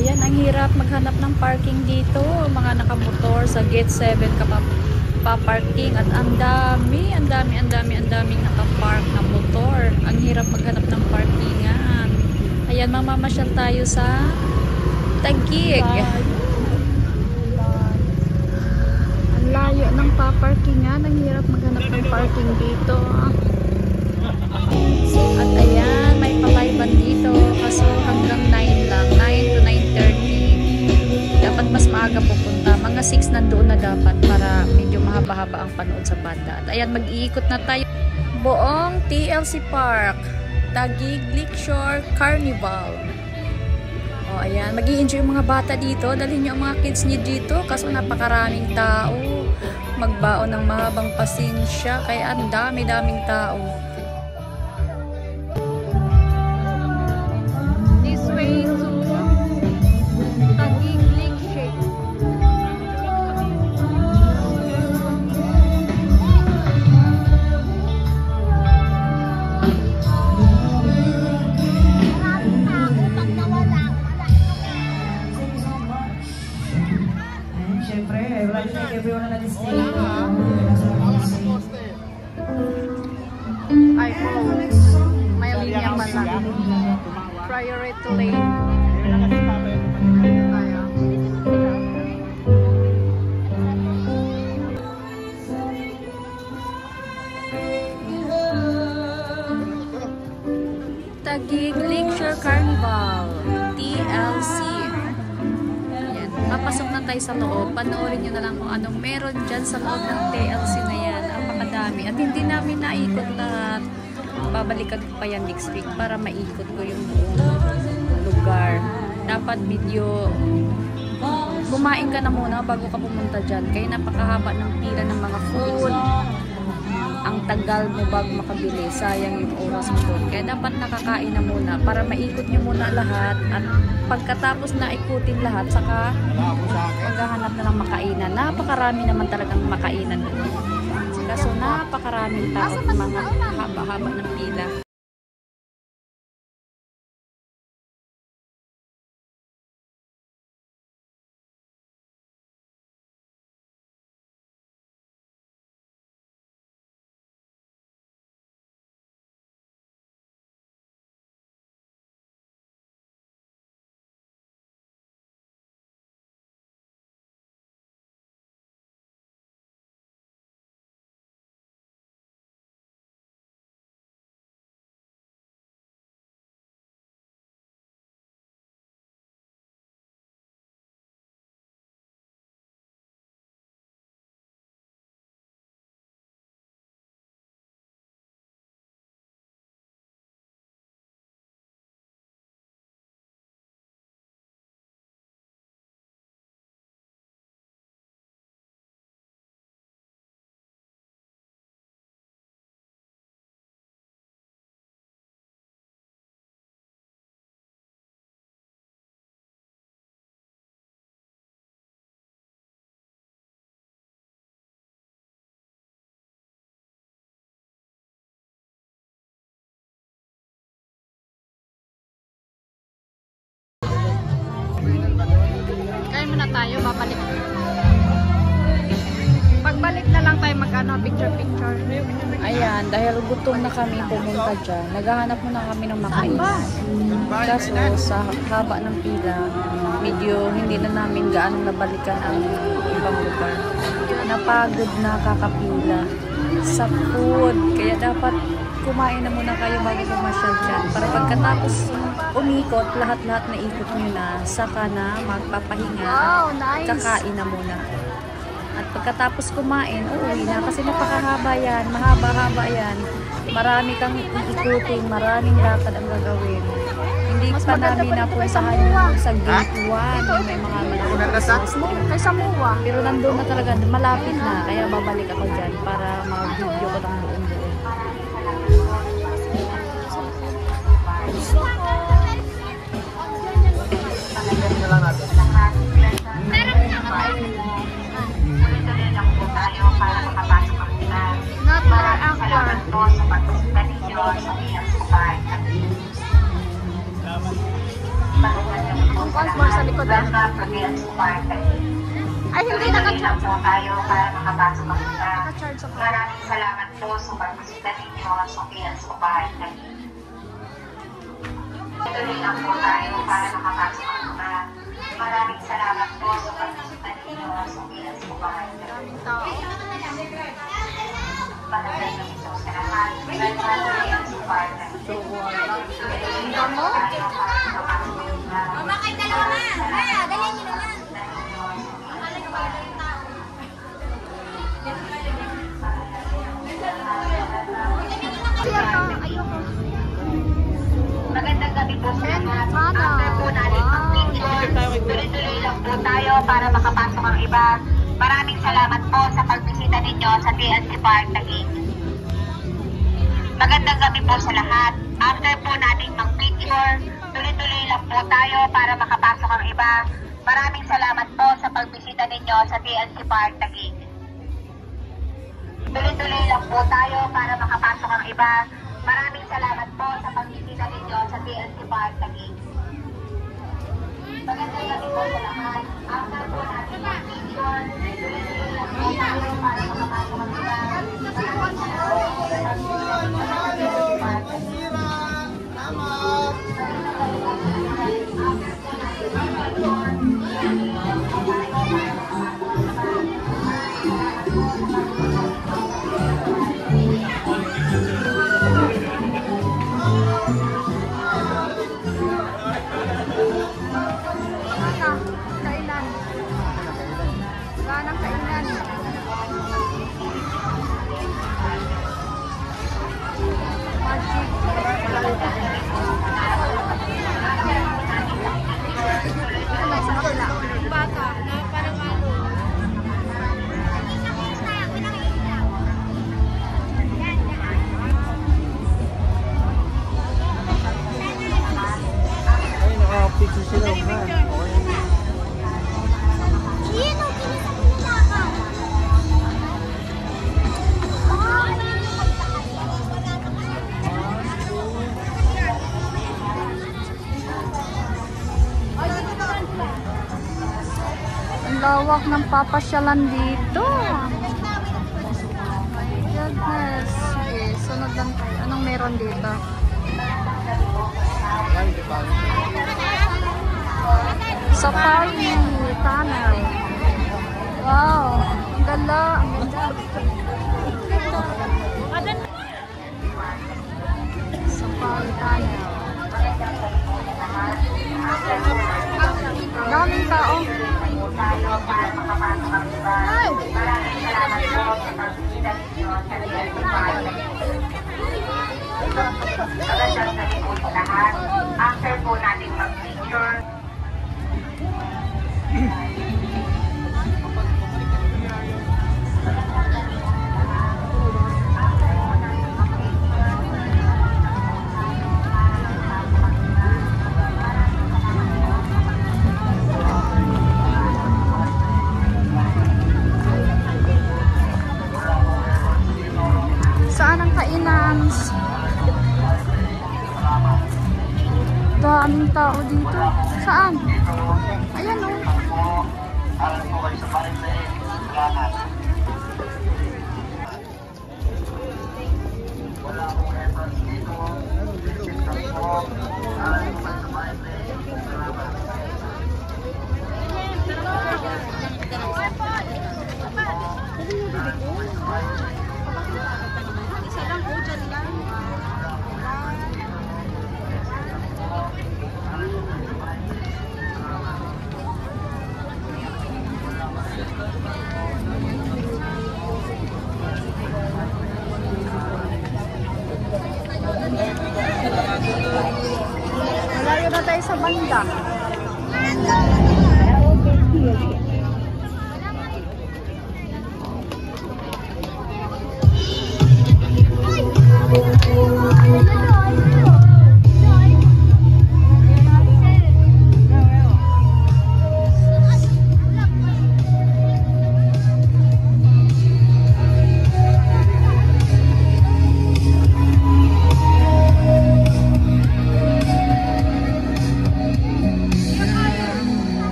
Ayan, ang hirap maghanap ng parking dito. Mga nakamotor sa gate 7 ka pa-parking at ang daming nakapark na motor. Ang hirap maghanap ng parkingan. Ayan, mamamasyal tayo sa Taguig. Ang layo ng pa-parkingan. Ang hirap maghanap ng parking dito. At ayan, may palayban dito. Kaso hanggang 9 lang. 9 to 9:30. Dapat mas maaga pupunta. Mga 6 nandoon na dapat para medyo mahaba-haba ang panood sa banda. At ayan, mag-iikot na tayo. Buong TLC Park. Taguig Lakeshore Carnival. O ayan, mag-i-enjoy yung mga bata dito. Dalhin nyo ang mga kids nyo dito. Kaso napakaraming tao. Magbaon ng mahabang pasensya. Kaya ang dami-daming tao. Everyone on the stage. Ay po, may linya pala. Priority lane. Taguig Lakeshore Carnival, TLC. Papasok na tayo sa loob. Panoorin nyo na lang kung anong meron dyan sa loob ng TLC na yan. Ang pakadami. At hindi namin naikot lahat. Babalikan ko pa yan next week para maikot ko yung buong lugar. Dapat video kumain ka na muna bago ka pumunta dyan. Kaya napakahaba ng pila ng mga food. Ang tagal mo bago makabili. Sayang yung oras mo doon. Kaya dapat nakakain na muna para maikot nyo muna lahat. At pagkatapos na ikutin lahat, saka maghahanap na ng makainan. Napakarami naman talagang makainan doon. Kaso napakaraming tao, mga haba-haba ng pila. Tayo babalik. Pagbalik na lang tayo mag-ano, picture. Ayan, dahil gutom na kami pumunta dyan. Naghahanap muna kami ng makain. Kaso sa haba ng pila, medyo hindi na namin gaano nabalikan ang ibang lugar. Napagod na kakapila sa food. Kaya dapat kumain na muna kayo bago pumasyal dyan. Para pagkatapos umikot, lahat-lahat na ikot nyo na, saka na magpapahinga, kakain na muna. At pagkatapos kumain, uuwi na. Kasi napakahaba yan, mahaba-haba yan. Marami kang iikutin, maraming lakad ang gagawin. Hindi pa namin napuntahan yung sa gate 1, yung may mga malaki. Pero nandun na talaga, malapit na. Kaya babalik ako dyan para mag-video ko ng buong. Not para actor. yung consmore sa likod ah. Ay, hindi naka-charge. po tayo para makapasok ang isa. Naka-charge ako. Maraming salamat po sa pagbisita ninyo sa PNS Upahan Taguig. Tuloy lang po tayo para makapasok ang iba. Maraming salamat po sa pagbisita ninyo sa PNS Upahan Taguig. Maraming ito sa lahat. PNS Upahan Taguig. Tuloy lang po tayo para makapasok ang iba. Mama, kayo dalawa na. Kaya, dalhin nyo na lang. Magandang gabi po sa lahat. Sana. After po natin mag-picture, tuloy-tuloy lang po tayo para makapasok ang iba. Maraming salamat po sa pagbisita ninyo sa TNC Park Taguig. Magandang gabi po sa lahat. After po natin mag-picture, tuloy-tuloy lang po tayo para makapasok ang iba. Maraming salamat po sa pagbisita ninyo sa TNC Park Taguig. Tuloy-tuloy lang po tayo para makapasok ang iba. Maraming salamat po sa pagbisita ninyo sa TNC Park Taguig. Magandang gabi po sa lahat. After po natin mag-picture, tuloy-tuloy lang po tayo para makapasok ang iba. Maraming salamat po sa pagbisita ninyo sa TNC Park Taguig. Kainan. Ganang kainan. Bata na parang ano. Ay, naka-picture sila. Sino kinisabi Ang lawak ng papasyalan dito. My goodness. Sige, sunod lang tayo. Anong meron dito? Safari Tunnel. Wow, ang ganda, ang ganda. Safari Tunnel. Daming tao. Ay! Maraming salamat po sa pagbisita ninyo sa TNC Park Taguig. Magandang gabi po sa lahat. After po natin mag-picture, Saan ang kainan? Daming tao dito. Saan? Ayan o. Isa lang po, dyan lang. Malayo na tayo sa banda.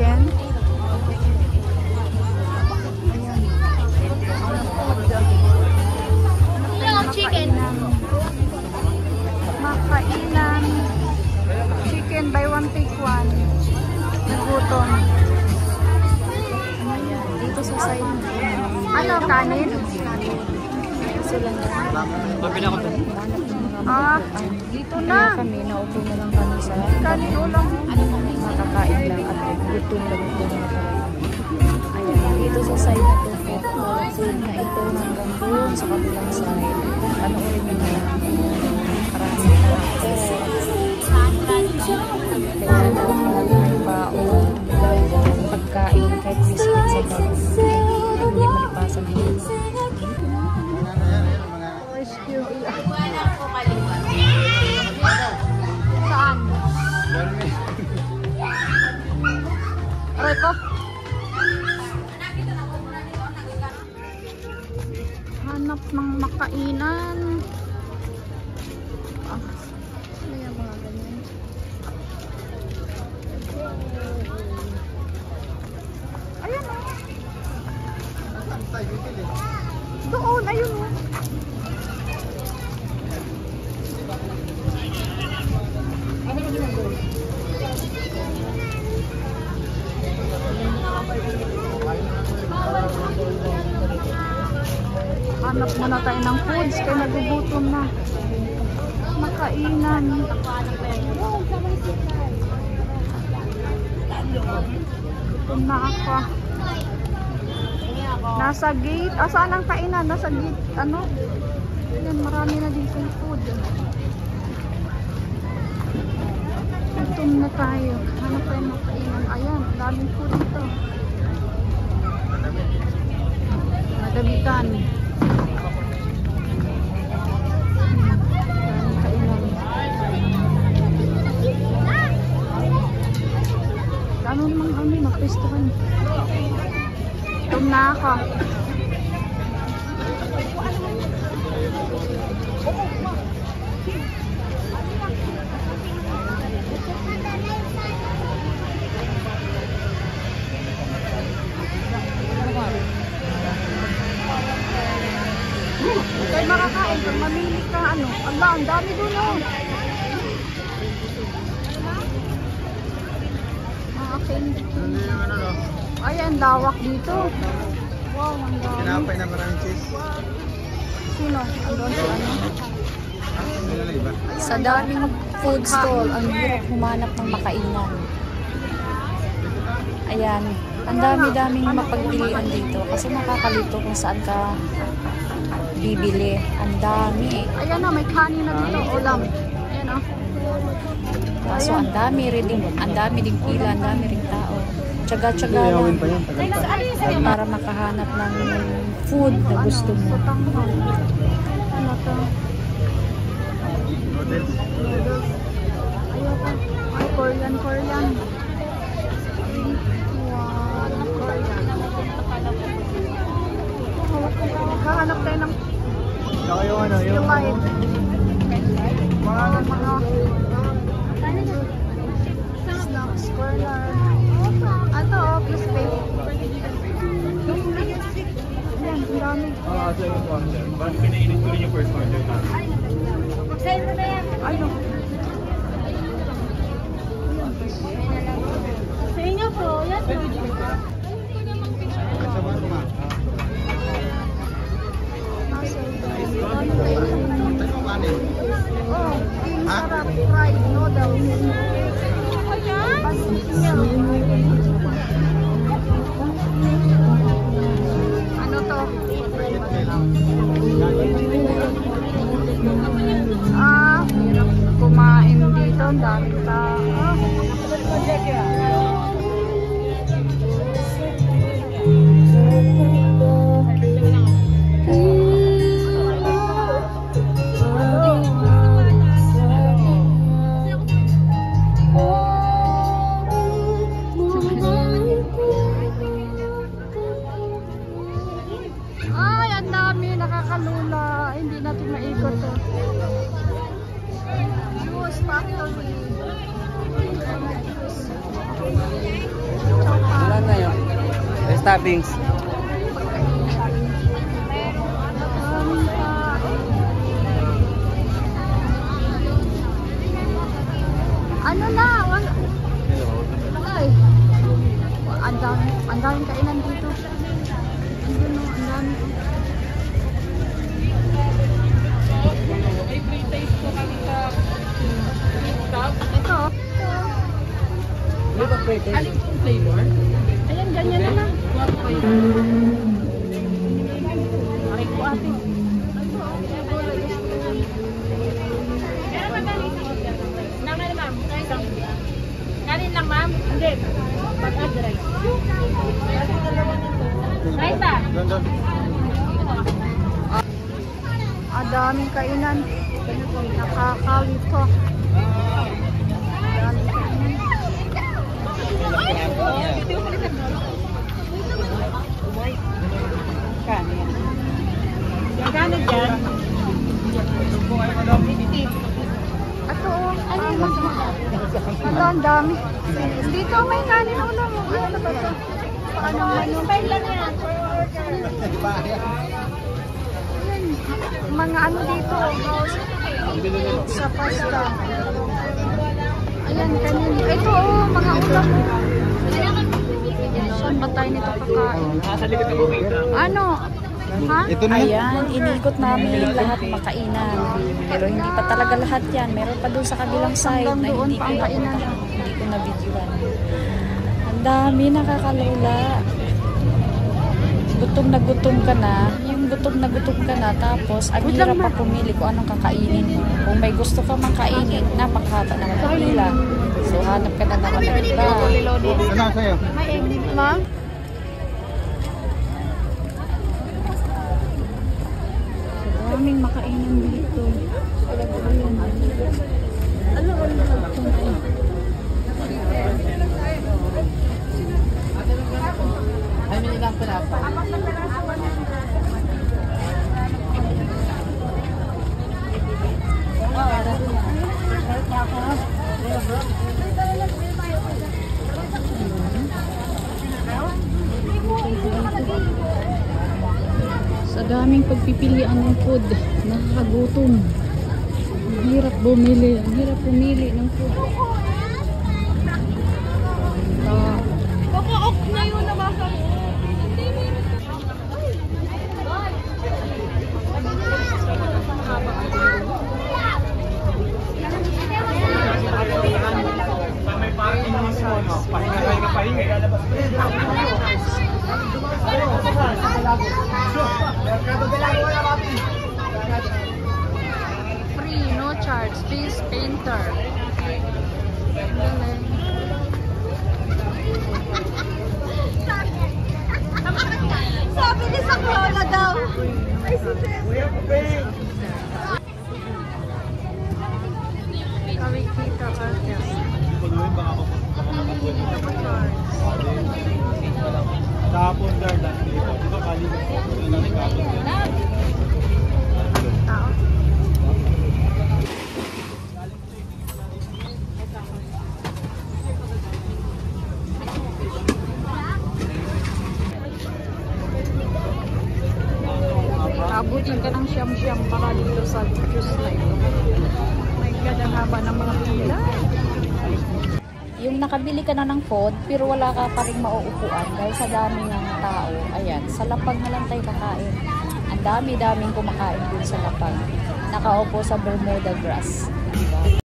chicken. Ayan. Chicken. Makainan. Chicken by one take one. Nagutom. Ayan. Dito sa side. Ano, kanin? Sila na. Ah, dito na. Kami, naupo na lang kami sa kanin ulam. Makakain lang at gutom na kami. Ayan, dito sa side na to, food na ito hanggang doon sa kabilang side. Ano ulit yung marami na ako. Kaya marami baon, pagkain, kahit biscuit sa bag. Hindi malipasan dito. Saan? Aray ko? Hanap ng makainan. Ah, ano yung mga ganyan? Ayan o. Doon, ayun o. Hanap muna tayo ng foods kaya nagugutom na. Makainan. Gutom na ako. Nasa gate. Ah, saan ang kainan? Nasa gate. Ano? Yan, marami na dito yung food. Gutom na tayo. Hanap tayo ng kainan. Ayan, daming food dito. Nagabitan. Ano naman kami magpistuhan. Gutom na ako. Kaya makakain kung mamili ka ano. Allah, ang dami doon oh. Ay, ang lawak dito. Wow, ang dami. Pinapay na maraming cheese. Sino? Andun si ano? Sa daming food stall, ang hirap humanap ng makainan. Ayan, ang dami-daming mapagpilian dito kasi nakakalito kung saan ka bibili. Ang dami. Ayan na, may kanin na dito, ulam. Ayan o. Kaso ang dami ding pila, ang dami ring tao. Tsaga-tsaga lang para makahanap ng food na gusto mo. Ano to? Noodles. Ayoko. Ay, Korean. Wow, Korean. Hahanap tayo ng Saka yung ano, yung light. Mga snacks corner. Ato, please pay. Ayan, ang dami. second order. Bakit pinainit ko rin yung first order na? Sa'yo mo na yan. Ano? Sa inyo po, yan. Oh, yung sarap fried noodles. Ano to? Ah, hirap toppings. Ano na? Ay. Ang daming kainan dito. Ano, ang dami. Ito. Aling flavor? Ayan, ganyan na lang. Aray ko ate. Naman ma'am. Kanin lang ma'am? Hindi. Pag-add rice. Rice ba? Ang daming kainan. Nakakawito. Daming kainan. Magkano dyan? Ito, ano yun? Ito, ang dami. Dito may kanin ulam. Ano ba ito? Ano? Style lang yan. Mga ano dito, sa pasta. Ayan, kanin. Ito, mga ulam. Saan ba tayo nito kakain? Nasa likod ng bukid. Ano? Ha? Ito na. Ayan, inikot namin lahat makainan. Pero hindi pa talaga lahat yan. Meron pa doon sa kabilang side na hindi ko na videoan. Ang dami, nakakalula. Gutom na gutom ka na. Yung gutom na gutom ka na. Tapos, ang hirap pa pumili kung anong kakainin mo. Kung may gusto ka mang kainin, napakahaba naman ang pila. So, hanap ka na naman ng iba. Ano sa'yo? May egg, ma'am? Daming makainan dito. Ay, may ilang pinapa. Sa daming pagpipilian ng food, nakakagutom. Ang hirap bumili, ang hirap pumili ng food. Kakaok na yun nabasa mo. May parking naman sa ano. Pahinga kayo ka pahinga. Ilalabas ko. Free, no charge, this painter. Ang galing. Sabi ni sa Clola daw. Kawikita artist. Tapon Dardan. Dito kalimutan ko. Tao. Abutin ka ng siyam-siyam para dito sa juice na ito. My God, ang haba ng mga pila. Yung nakabili ka na ng food, pero wala ka pa rin mauupuan dahil sa dami ng tao. Ayan, sa lapag na lang tayo kakain. Ang dami-daming kumakain dun sa lapag. Nakaupo sa Bermuda grass. Diba?